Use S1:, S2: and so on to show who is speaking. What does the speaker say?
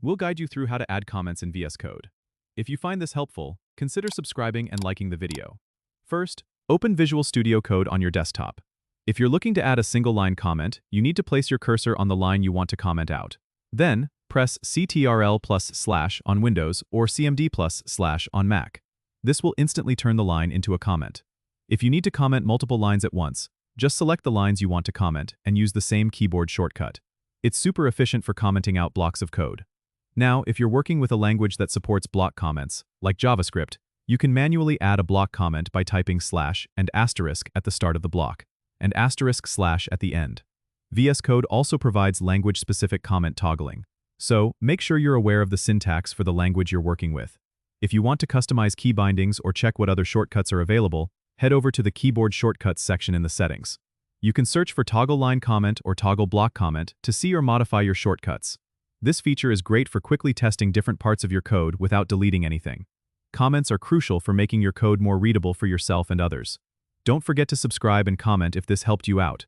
S1: We'll guide you through how to add comments in VS Code. If you find this helpful, consider subscribing and liking the video. First, open Visual Studio Code on your desktop. If you're looking to add a single-line comment, you need to place your cursor on the line you want to comment out. Then, press Ctrl+/ on Windows or CMD+/ on Mac. This will instantly turn the line into a comment. If you need to comment multiple lines at once, just select the lines you want to comment and use the same keyboard shortcut. It's super efficient for commenting out blocks of code. Now, if you're working with a language that supports block comments, like JavaScript, you can manually add a block comment by typing / and asterisk at the start of the block, and */ at the end. VS Code also provides language-specific comment toggling, so make sure you're aware of the syntax for the language you're working with. If you want to customize key bindings or check what other shortcuts are available, head over to the Keyboard Shortcuts section in the settings. You can search for Toggle Line Comment or Toggle Block Comment to see or modify your shortcuts. This feature is great for quickly testing different parts of your code without deleting anything. Comments are crucial for making your code more readable for yourself and others. Don't forget to subscribe and comment if this helped you out.